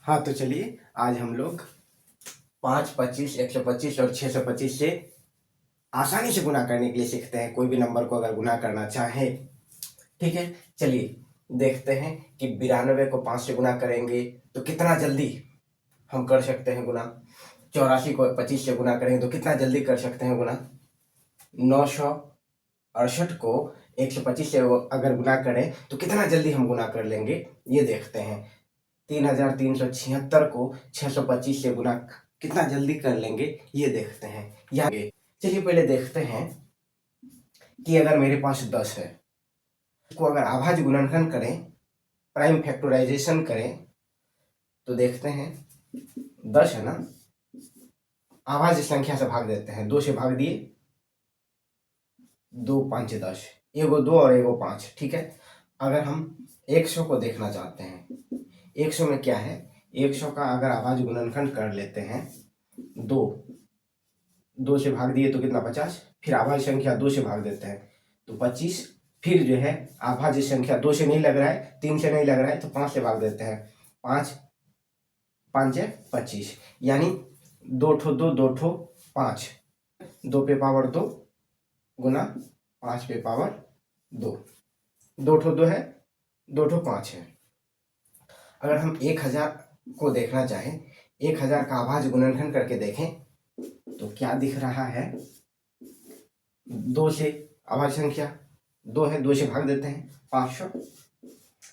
हाँ तो चलिए आज हम लोग 5, 25, 125 और 625 से आसानी से गुना करने के लिए सीखते हैं। कोई भी नंबर को अगर गुना करना चाहे, ठीक है। चलिए देखते हैं कि 92 को 5 से गुना करेंगे तो कितना जल्दी हम कर सकते हैं गुना। 84 को 25 से गुना करेंगे तो कितना जल्दी कर सकते हैं गुना। 968 को 125 से अगर गुना करें तो कितना जल्दी हम गुना कर लेंगे, ये देखते हैं। 3376 को 625 से गुना कितना जल्दी कर लेंगे, ये देखते हैं। यहाँ चलिए पहले देखते हैं कि अगर मेरे पास 10 है, इसको अगर अभाज्य गुणनखंड करें, प्राइम फैक्टराइजेशन करें तो देखते हैं 10 है ना, अभाज्य संख्या से भाग देते हैं। 2 से भाग दिए, 2 5 10, एगो 2 और एगो 5, ठीक है। अगर हम 100 को देखना चाहते हैं, 100 में क्या है, 100 का अगर अभाज्य गुणनखंड कर लेते हैं, 2 से भाग दिए तो कितना 50, फिर अभाज्य संख्या 2 से भाग देते हैं तो 25, फिर जो है अभाज्य संख्या 2 से नहीं लग रहा है, 3 से नहीं लग रहा है तो 5 से भाग देते हैं। 5 5 है 25, यानी 2 ठो 2 2 ठो 5, 2 पे पावर 2 गुना 5 पे पावर 2, 2 ठो 2 है, 2 ठो 5 है। अगर हम 1000 को देखना चाहें, 1000 का अभाज्य गुणनखंड करके देखें तो क्या दिख रहा है, 2 से अभाज्य संख्या 2 है, 2 से भाग देते हैं 500,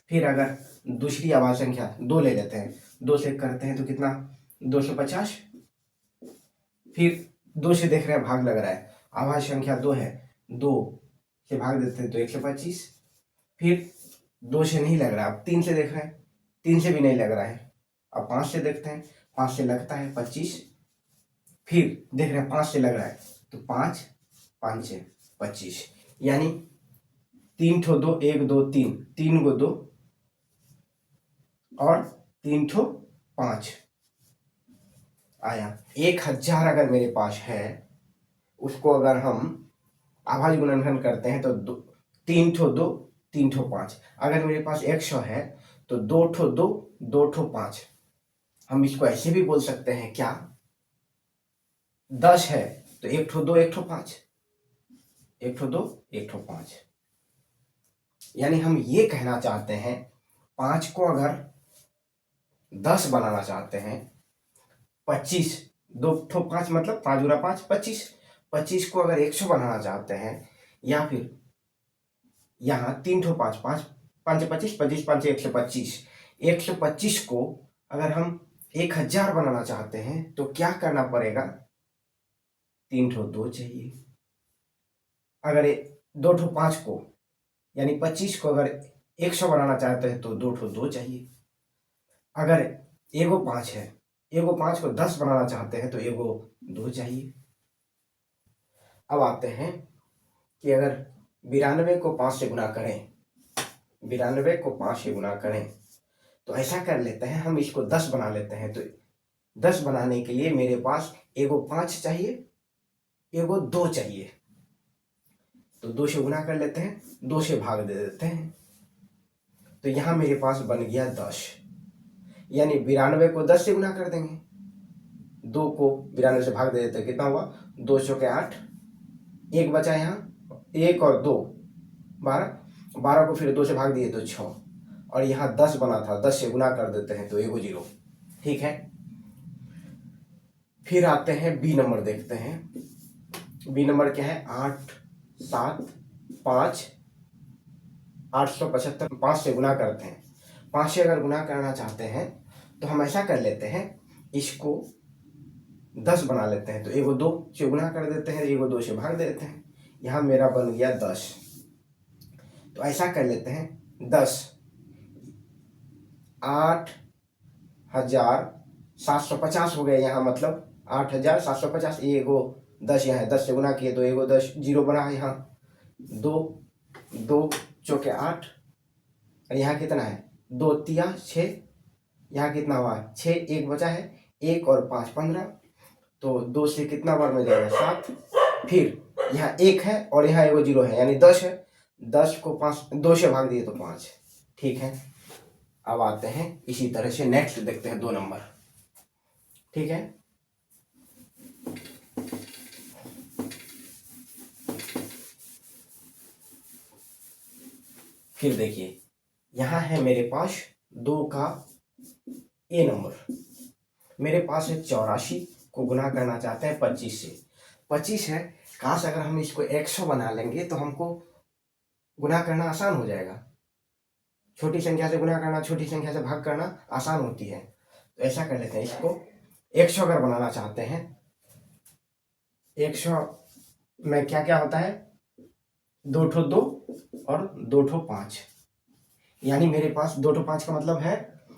फिर अगर दूसरी अभाज्य संख्या 2 ले लेते हैं, 2 से करते हैं तो कितना 250, फिर 2 से देख रहे हैं भाग लग रहा है, अभाज्य संख्या 2 है, 2 से भाग देते हैं तो 125, फिर 2 से नहीं लग रहा, अब 3 से देख रहे हैं, 3 से भी नहीं लग रहा है, अब 5 से देखते हैं, 5 से लगता है 25, फिर देख रहे हैं 5 से लग रहा है तो 5 5 है 25, यानी 3 ठो 2 1 2 3, 3 गो 2 और 3 ठो 5 आया। 1000 अगर मेरे पास है, उसको अगर हम अभाज्य गुणनखंड करते हैं तो 3 ठो 2 3 ठो 5। अगर मेरे पास 100 है तो 2 ठो 2 2 ठो 5। हम इसको ऐसे भी बोल सकते हैं, क्या 10 है तो 1 ठो 2 1 ठो 5, 1 ठो 2 1 ठो 5, यानी हम ये कहना चाहते हैं 5 को अगर 10 बनाना चाहते हैं, 25 2 ठो 5 मतलब 5 गुना 5 25, 25 को अगर 100 बनाना चाहते हैं, या फिर यहाँ 3 ठो 5 5 5 25 25 5 125, 125 को अगर हम 1000 बनाना चाहते हैं तो क्या करना पड़ेगा, 3 ठो 2 चाहिए। अगर 2 ठो 5 को यानी 25 को अगर 100 बनाना चाहते हैं तो 2 ठो 2 चाहिए। अगर एगो 5 है, एगो 5 को 10 बनाना चाहते हैं तो एगो 2 चाहिए। अब आते हैं कि अगर 92 को 5 से गुना करें, 92 को 5 से गुना करें तो ऐसा कर लेते हैं, हम इसको 10 बना लेते हैं। तो 10 बनाने के लिए मेरे पास एगो 5 चाहिए, एगो 2 चाहिए, तो 2 से गुना कर लेते हैं, 2 से भाग दे देते हैं, तो यहाँ मेरे पास बन गया 10, यानी 92 को 10 से गुना कर देंगे, 2 को 92 से भाग दे देते हैं, कितना हुआ 2 के 8, 1 बचा यहाँ, 1 और 2 12, 12 को फिर 2 से भाग दिए तो 6, और यहाँ 10 बना था, 10 से गुना कर देते हैं तो एगो 0, ठीक है। फिर आते हैं बी नंबर देखते हैं। बी नंबर क्या है, 8 7 5 875, 5 से गुना करते हैं। 5 से अगर गुना करना चाहते हैं तो हम ऐसा कर लेते हैं, इसको 10 बना लेते हैं, तो एगो 2 से गुना कर देते हैं, एगो 2 से भाग देते हैं, यहाँ मेरा बन गया 10। तो ऐसा कर लेते हैं, 10 8750 हो गया यहाँ, मतलब 8750, एगो 10 यहाँ है, 10 से गुना किए तो एगो 10 0 बना है यहाँ, 2 2 चौके 8, और यहाँ कितना है 2 तिया 6, यहाँ कितना हुआ 6, 1 बचा है, 1 और 5 15, तो 2 से कितना बार में जाएगा 7, फिर यहाँ 1 है और यहाँ एगो 0 है, यानी 10 है, 10 को 5 2 से भाग दिए तो 5, ठीक है। अब आते हैं इसी तरह से नेक्स्ट देखते हैं 2 नंबर। ठीक है, फिर देखिए यहां है मेरे पास 2 का ए नंबर। मेरे पास है 84 को गुना करना चाहते हैं 25 से। 25 है, काश अगर हम इसको 100 बना लेंगे तो हमको गुना करना आसान हो जाएगा। छोटी संख्या से गुना करना, छोटी संख्या से भाग करना आसान होती है। तो ऐसा कर लेते हैं, इसको 100 अगर बनाना चाहते हैं, 100 में क्या क्या होता है, 2 ठो 2 और 2 ठो 5, यानी मेरे पास 2 ठो 5 का मतलब है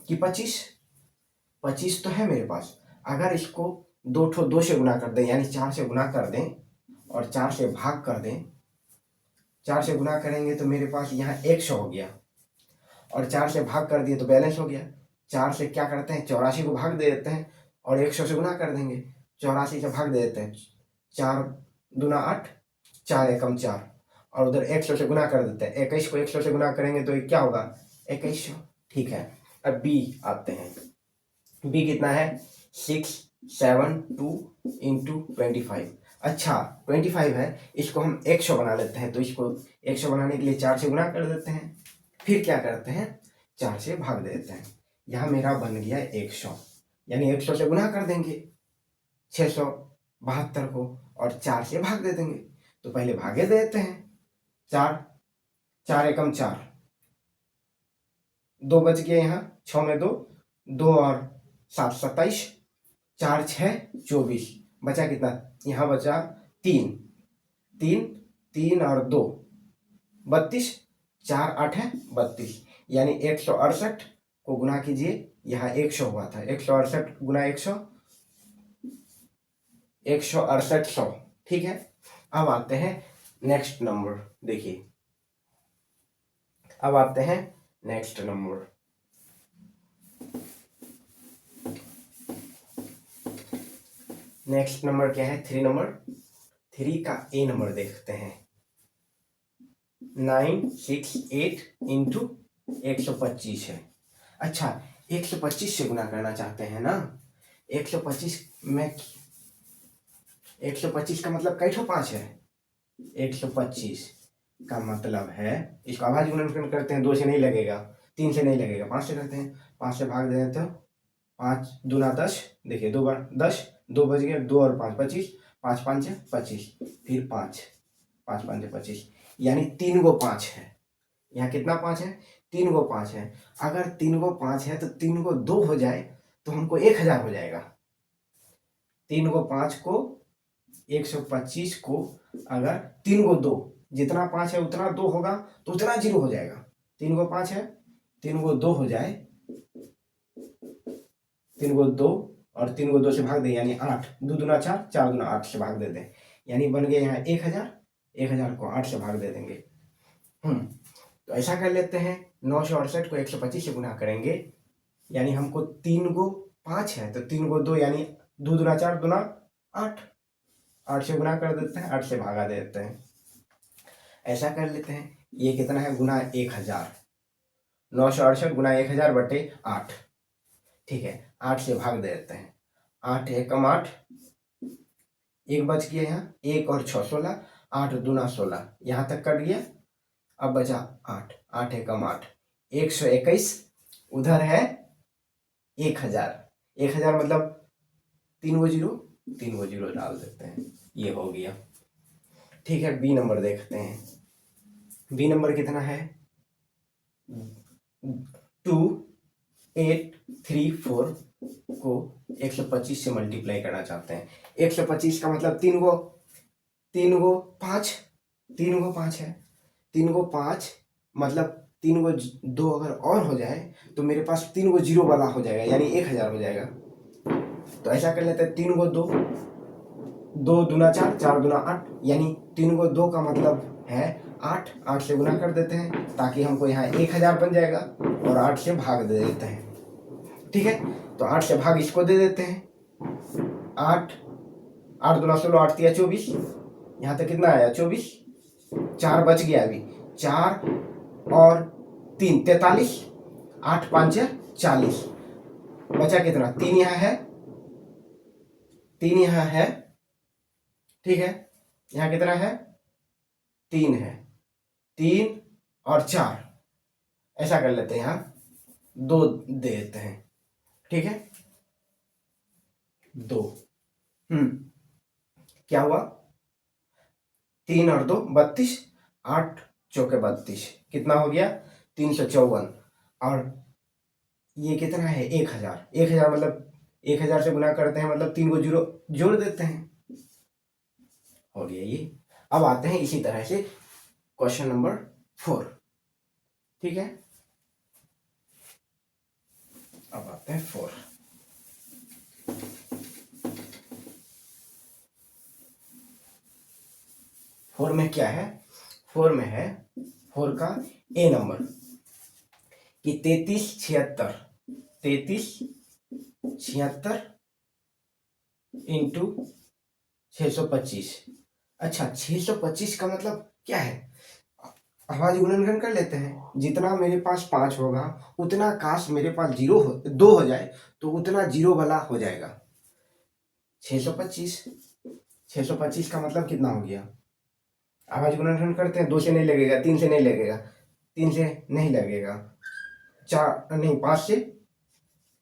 कि 25 तो है मेरे पास। अगर इसको 2 ठो 2 से गुना कर दें, यानी 4 से गुना कर दें और 4 से भाग कर दें, 4 से गुना करेंगे तो मेरे पास यहाँ 100 हो गया, और 4 से भाग कर दिए तो बैलेंस हो गया। 4 से क्या करते हैं, 84 को भाग दे देते हैं और 100 से गुना कर देंगे। 84 से भाग दे देते हैं, 4 दूना 8, 4 एकम 4, और उधर 100 से गुना कर देते हैं। 21 को 100 से गुना करेंगे तो ये क्या होगा, 2100। ठीक है, अब बी आते हैं। बी कितना है, 672 इंटू 25। अच्छा 25 है, इसको हम 100 बना लेते हैं। तो इसको 100 बनाने के लिए 4 से गुना कर देते हैं, फिर क्या करते हैं, 4 से भाग देते हैं। यहाँ मेरा बन गया 100, यानी 100 से गुना कर देंगे 672 को और 4 से भाग दे देंगे। तो पहले भागे देते हैं, 4 एकम 4, 2 बच गए यहाँ, 6 में 2, 2 और 7 27, 4 6 24, बचा कितना, यहाँ बचा 3 3 और 2 32, 4 8 है 32, यानी 168 को गुना कीजिए, यहाँ 100 हुआ था, 168 गुना 100, 16800। ठीक है, अब आते हैं नेक्स्ट नंबर। देखिए अब आते हैं नेक्स्ट नंबर। नेक्स्ट नंबर क्या है, 3 नंबर। 3 का ए नंबर देखते हैं, 968 इंटू 125 है। अच्छा 125 से गुना करना चाहते हैं ना, 125 में 125 का मतलब कई ठो 5 है, 125 का मतलब है, इसको आभाज्य गुणनखंड करते हैं, 2 से नहीं लगेगा, 3 से नहीं लगेगा, 5 से करते हैं। 5 से भाग दे देते हो, 5 दूना 10, देखिए 2 बार 10, 2 बज गया, 2 और 5 25, 5 5 25, फिर 5 5 5 25, यानी 3 गो 5 है। यहाँ कितना 5 है, 3 गो 5 है। अगर 3 गो 5 है तो 3 गो 2 हो जाए तो हमको 1000 हो जाएगा। 3 गो 5 को 125 को अगर 3 गो 2, जितना 5 है उतना 2 होगा तो उतना 0 हो जाएगा। 3 गो 5 है, 3 गो 2 हो जाए, 3 गो 2 और 3 गो 2 से भाग दें, यानी 8, 2 दूना 4, 4 दूना 8 से भाग दे दें, यानी बन गया यहाँ 1000। 1000 को 8 से भाग दे देंगे। तो ऐसा कर लेते हैं, 968 को 125 से गुना करेंगे, यानी हमको 3 गो 5 है तो 3 गो 2, यानी 2 दूना 4 दूना 8, 8 से गुना कर देते हैं, 8 से भागा दे देते हैं। ऐसा कर लेते हैं, ये कितना है, गुना 1000, 968 गुना 1000 बटे 8। ठीक है, 8 से भाग दे देते हैं, 8 एकम 8, 1 बच गया यहाँ, 1 और 6 16, 8 दूना 16, यहाँ तक कट गया। अब बचा 8, 8 एकम 8, 121, उधर है 1000, 1000 मतलब 3 गो 0, 3 गो 0 डाल देते हैं, ये हो गया। ठीक है, बी नंबर देखते हैं। बी नंबर कितना है, 2834 को 125 से मल्टीप्लाई करना चाहते हैं। 125 का मतलब 3 गो 5, 3 गो 5 है, 3 गो 5 मतलब 3 गो 2 अगर और हो जाए तो मेरे पास 3 गो 0 वाला हो जाएगा, यानी 1000 हो जाएगा। तो ऐसा कर लेते हैं, 3 गो 2, 2 दूना 4, 4 दूना 8, यानी 3 गो 2 का मतलब है 8, 8 से गुना कर देते हैं ताकि हमको यहाँ 1000 बन जाएगा, और 8 से भाग दे देते हैं। ठीक है, तो 8 से भाग इसको दे देते हैं, 8 8 दूना 16, 8 तिया 24, यहाँ तक कितना आया 24, 4 बच गया अभी, 4 और 3 43, 8 5 40, बचा कितना, 3 यहाँ है, 3 यहाँ है, ठीक है, यहाँ कितना है, 3 है, 3 और 4, ऐसा कर लेते हैं, यहाँ 2 दे देते हैं, ठीक है, 2। क्या हुआ, 3 और 2 32, 8 चौके 32, कितना हो गया, 354। और ये कितना है, 1000, 1000 मतलब 1000 से गुना करते हैं, मतलब 3 को जीरो जोड़ देते हैं, हो गया ये। अब आते हैं इसी तरह से क्वेश्चन नंबर 4, ठीक है, अब आते हैं 4। फोर में क्या है, 4 में है, 4 का ए नंबर कि 33 76, 33 76 इंटू 625। अच्छा, 625 का मतलब क्या है, आवाज गुणनखंड कर लेते हैं, जितना मेरे पास 5 होगा उतना काश मेरे पास 2 हो जाए तो उतना 0 वाला हो जाएगा। 625, 625 का मतलब कितना हो गया, आवाज गुणनखंड करते हैं, 2 से नहीं लगेगा, 3 से नहीं लगेगा, 3 से नहीं लगेगा, 4 नहीं 5 से,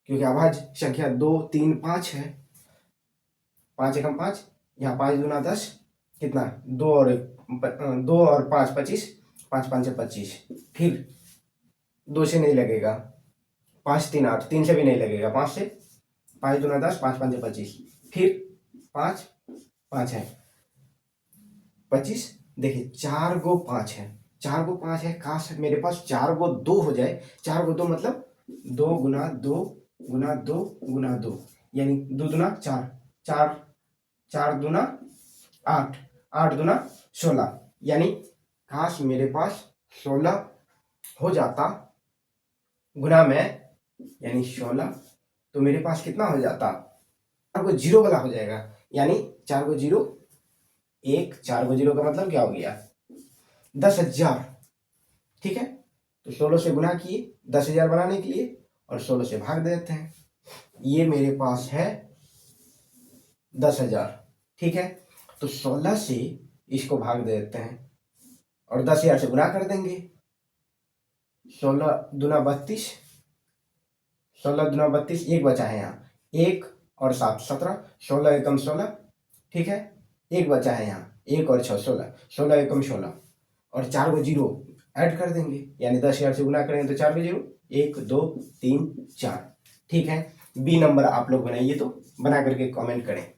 क्योंकि आवाज संख्या 2 3 5 है, 5 एकम 5, यहाँ 5 दूना 10, कितना, 2 और 5 25, 5 5 25, फिर 2 से नहीं लगेगा, 5 3 8, 3 से भी नहीं लगेगा, 5 से, 5 दूना 10, 5 5 25, फिर 5 5 है 25, देखिए 4 गो 5 है, 4 गो 5 है, काश मेरे पास 4 गो 2 हो जाए, 4 गो 2 मतलब 2 गुना 2 गुना 2 गुना 2, यानी 2 दूना 4, 4 4 दूना 8, 8 दूना 16, यानी काश मेरे पास 16 हो जाता गुना में, यानी 16, तो मेरे पास कितना हो जाता, 4 को 0 वाला हो जाएगा, यानी 4 को 0 1, 4 को 0 का मतलब क्या हो गया, 10,000, ठीक है, तो 16 से गुना किए 10,000 बनाने के लिए और 16 से भाग देते हैं, ये मेरे पास है 10,000, ठीक है, तो 16 से इसको भाग दे देते हैं और 10,000 से गुना कर देंगे, 16 दूना 32, 16 दूना 32, एक बचा है यहाँ, 1 और 7 17, 16 एकम 16, ठीक है, एक बचा है यहाँ, 1 और 6 16, 16 एकम 16, और 4 को 0 ऐड कर देंगे, यानी 10,000 से गुना करेंगे तो 4 को 0, 1 2 3 4, ठीक है। बी नंबर आप लोग बनाइए, तो बना करके कमेंट करें।